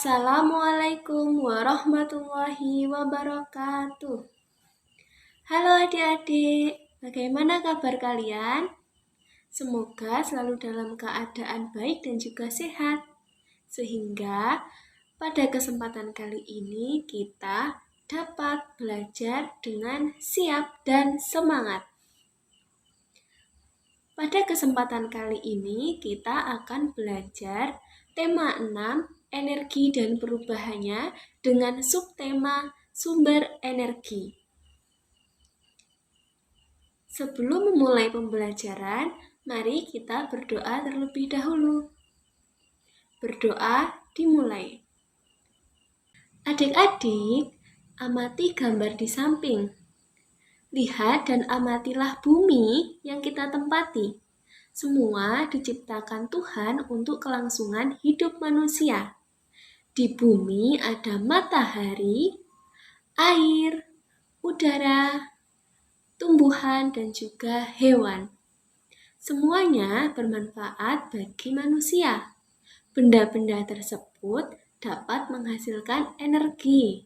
Assalamualaikum warahmatullahi wabarakatuh. Halo adik-adik, bagaimana kabar kalian? Semoga selalu dalam keadaan baik dan juga sehat. Sehingga pada kesempatan kali ini kita dapat belajar dengan siap dan semangat. Pada kesempatan kali ini kita akan belajar tema 6, energi dan perubahannya dengan subtema sumber energi. Sebelum memulai pembelajaran, mari kita berdoa terlebih dahulu. Berdoa dimulai. Adik-adik, amati gambar di samping. Lihat dan amatilah bumi yang kita tempati. Semua diciptakan Tuhan untuk kelangsungan hidup manusia. Di bumi ada matahari, air, udara, tumbuhan, dan juga hewan. Semuanya bermanfaat bagi manusia. Benda-benda tersebut dapat menghasilkan energi.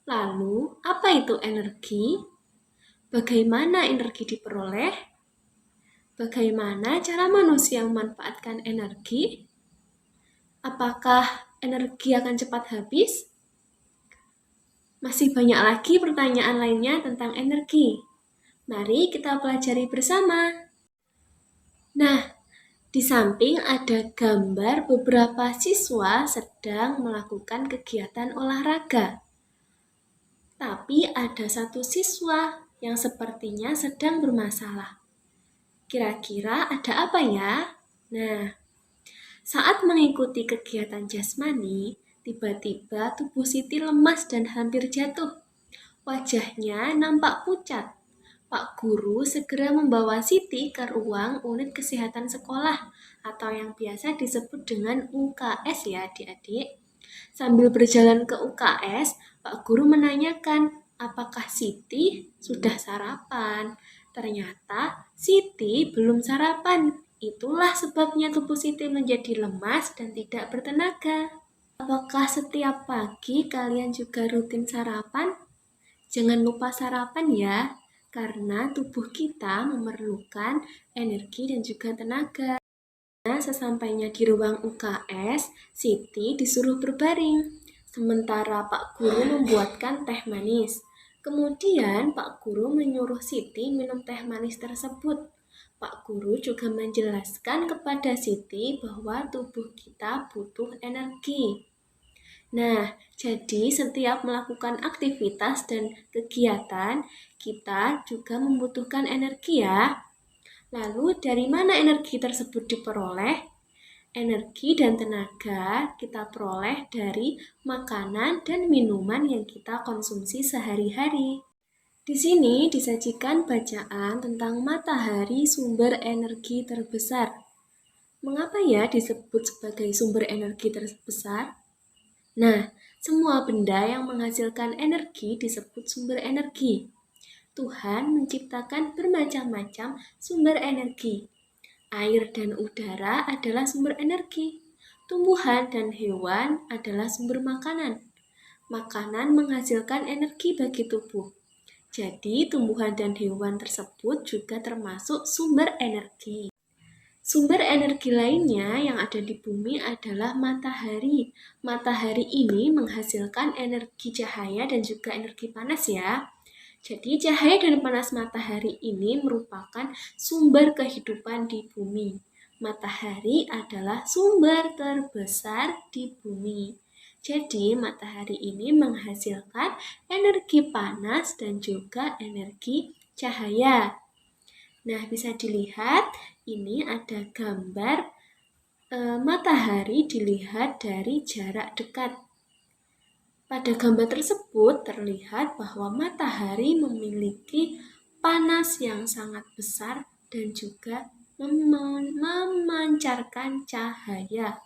Lalu, apa itu energi? Bagaimana energi diperoleh? Bagaimana cara manusia memanfaatkan energi? Apakah energi akan cepat habis? Masih banyak lagi pertanyaan lainnya tentang energi. Mari kita pelajari bersama. Nah, di samping ada gambar beberapa siswa sedang melakukan kegiatan olahraga. Tapi ada satu siswa yang sepertinya sedang bermasalah. Kira-kira ada apa ya? Nah, saat mengikuti kegiatan jasmani, tiba-tiba tubuh Siti lemas dan hampir jatuh. Wajahnya nampak pucat. Pak Guru segera membawa Siti ke ruang unit kesehatan sekolah atau yang biasa disebut dengan UKS ya adik-adik. Sambil berjalan ke UKS, Pak Guru menanyakan, apakah Siti sudah sarapan? Ternyata Siti belum sarapan. Itulah sebabnya tubuh Siti menjadi lemas dan tidak bertenaga. Apakah setiap pagi kalian juga rutin sarapan? Jangan lupa sarapan ya, karena tubuh kita memerlukan energi dan juga tenaga. Sesampainya di ruang UKS, Siti disuruh berbaring. Sementara Pak Guru membuatkan teh manis. Kemudian Pak Guru menyuruh Siti minum teh manis tersebut. Pak Guru juga menjelaskan kepada Siti bahwa tubuh kita butuh energi. Nah, jadi setiap melakukan aktivitas dan kegiatan, kita juga membutuhkan energi ya. Lalu dari mana energi tersebut diperoleh? Energi dan tenaga kita peroleh dari makanan dan minuman yang kita konsumsi sehari-hari. Di sini disajikan bacaan tentang matahari sumber energi terbesar. Mengapa ya disebut sebagai sumber energi terbesar? Nah, semua benda yang menghasilkan energi disebut sumber energi. Tuhan menciptakan bermacam-macam sumber energi. Air dan udara adalah sumber energi. Tumbuhan dan hewan adalah sumber makanan. Makanan menghasilkan energi bagi tubuh. Jadi, tumbuhan dan hewan tersebut juga termasuk sumber energi. Sumber energi lainnya yang ada di bumi adalah matahari. Matahari ini menghasilkan energi cahaya dan juga energi panas ya. Jadi cahaya dan panas matahari ini merupakan sumber kehidupan di bumi. Matahari adalah sumber terbesar di bumi. Jadi matahari ini menghasilkan energi panas dan juga energi cahaya. Nah, bisa dilihat ini ada gambar matahari dilihat dari jarak dekat. Pada gambar tersebut terlihat bahwa matahari memiliki panas yang sangat besar dan juga memancarkan cahaya.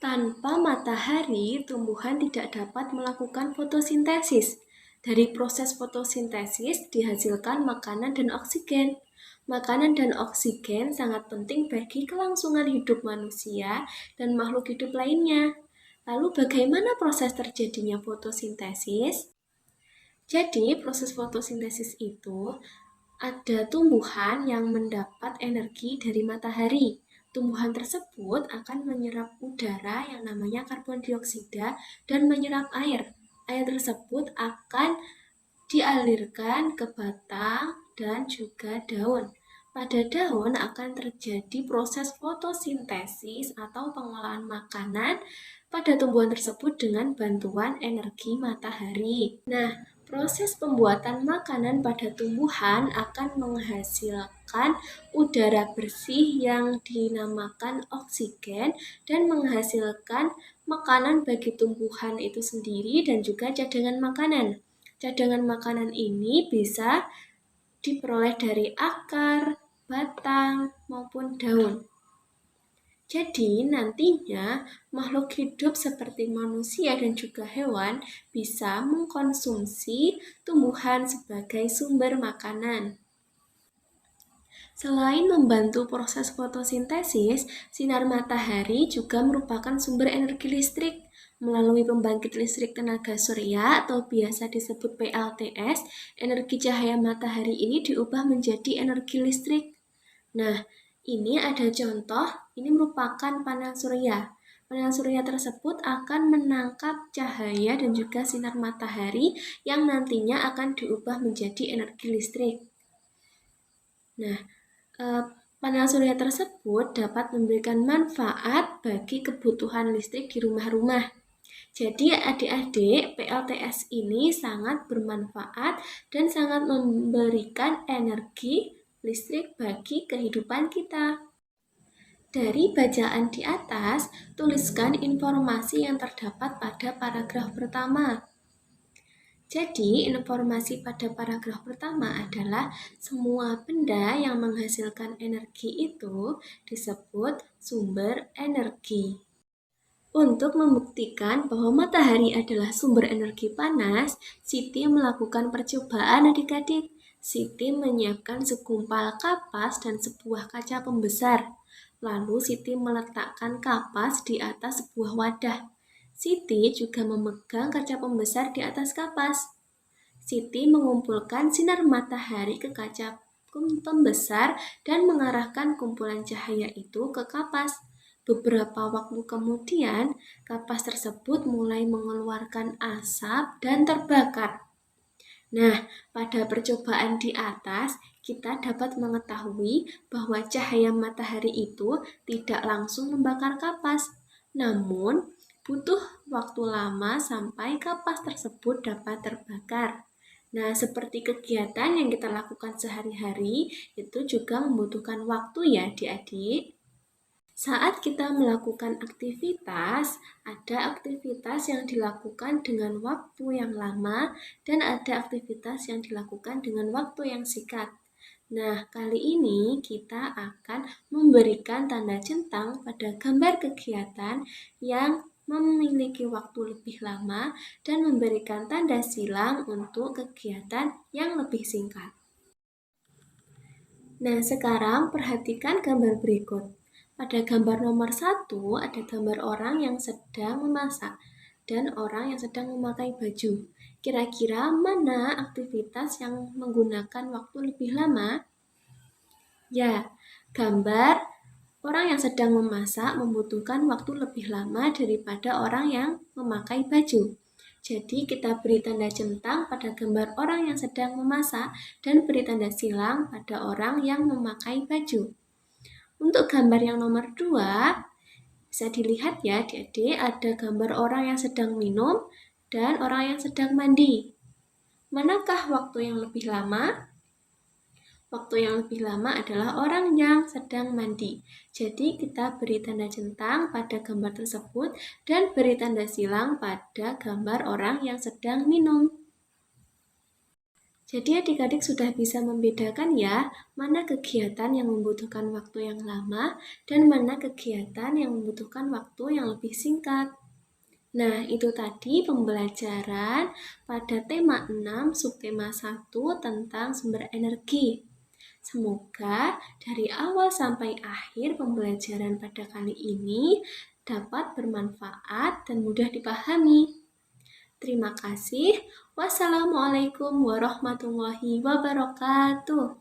Tanpa matahari, tumbuhan tidak dapat melakukan fotosintesis. Dari proses fotosintesis dihasilkan makanan dan oksigen. Makanan dan oksigen sangat penting bagi kelangsungan hidup manusia dan makhluk hidup lainnya. Lalu bagaimana proses terjadinya fotosintesis? Jadi proses fotosintesis itu ada tumbuhan yang mendapat energi dari matahari. Tumbuhan tersebut akan menyerap udara yang namanya karbon dioksida dan menyerap air. Air tersebut akan dialirkan ke batang dan juga daun. Pada daun akan terjadi proses fotosintesis atau pengolahan makanan pada tumbuhan tersebut dengan bantuan energi matahari. Nah, proses pembuatan makanan pada tumbuhan akan menghasilkan udara bersih yang dinamakan oksigen dan menghasilkan makanan bagi tumbuhan itu sendiri dan juga cadangan makanan. Cadangan makanan ini bisa diperoleh dari akar, batang, maupun daun. Jadi nantinya makhluk hidup seperti manusia dan juga hewan bisa mengkonsumsi tumbuhan sebagai sumber makanan. Selain membantu proses fotosintesis, sinar matahari juga merupakan sumber energi listrik. Melalui pembangkit listrik tenaga surya atau biasa disebut PLTS, energi cahaya matahari ini diubah menjadi energi listrik. Nah, ini ada contoh, ini merupakan panel surya. Panel surya tersebut akan menangkap cahaya dan juga sinar matahari yang nantinya akan diubah menjadi energi listrik. Nah, panel surya tersebut dapat memberikan manfaat bagi kebutuhan listrik di rumah-rumah. Jadi adik-adik, PLTS ini sangat bermanfaat dan sangat memberikan energi listrik bagi kehidupan kita. Dari bacaan di atas, tuliskan informasi yang terdapat pada paragraf pertama. Jadi, informasi pada paragraf pertama adalah semua benda yang menghasilkan energi itu disebut sumber energi. Untuk membuktikan bahwa matahari adalah sumber energi panas, Siti melakukan percobaan adik-adik. Siti menyiapkan segumpal kapas dan sebuah kaca pembesar. Lalu Siti meletakkan kapas di atas sebuah wadah. Siti juga memegang kaca pembesar di atas kapas. Siti mengumpulkan sinar matahari ke kaca pembesar dan mengarahkan kumpulan cahaya itu ke kapas. Beberapa waktu kemudian, kapas tersebut mulai mengeluarkan asap dan terbakar. Nah, pada percobaan di atas, kita dapat mengetahui bahwa cahaya matahari itu tidak langsung membakar kapas, namun butuh waktu lama sampai kapas tersebut dapat terbakar. Nah, seperti kegiatan yang kita lakukan sehari-hari, itu juga membutuhkan waktu ya adik-adik. Saat kita melakukan aktivitas, ada aktivitas yang dilakukan dengan waktu yang lama dan ada aktivitas yang dilakukan dengan waktu yang singkat. Nah, kali ini kita akan memberikan tanda centang pada gambar kegiatan yang memiliki waktu lebih lama dan memberikan tanda silang untuk kegiatan yang lebih singkat. Nah, sekarang perhatikan gambar berikut. Pada gambar nomor 1 ada gambar orang yang sedang memasak dan orang yang sedang memakai baju. Kira-kira mana aktivitas yang menggunakan waktu lebih lama? Ya, gambar orang yang sedang memasak membutuhkan waktu lebih lama daripada orang yang memakai baju. Jadi kita beri tanda centang pada gambar orang yang sedang memasak dan beri tanda silang pada orang yang memakai baju. Untuk gambar yang nomor 2, bisa dilihat ya adik-adik, ada gambar orang yang sedang minum dan orang yang sedang mandi. Manakah waktu yang lebih lama? Waktu yang lebih lama adalah orang yang sedang mandi. Jadi kita beri tanda centang pada gambar tersebut dan beri tanda silang pada gambar orang yang sedang minum. Jadi adik-adik sudah bisa membedakan ya, mana kegiatan yang membutuhkan waktu yang lama dan mana kegiatan yang membutuhkan waktu yang lebih singkat. Nah, itu tadi pembelajaran pada tema 6 subtema 1 tentang sumber energi. Semoga dari awal sampai akhir pembelajaran pada kali ini dapat bermanfaat dan mudah dipahami. Terima kasih. Wassalamualaikum warahmatullahi wabarakatuh.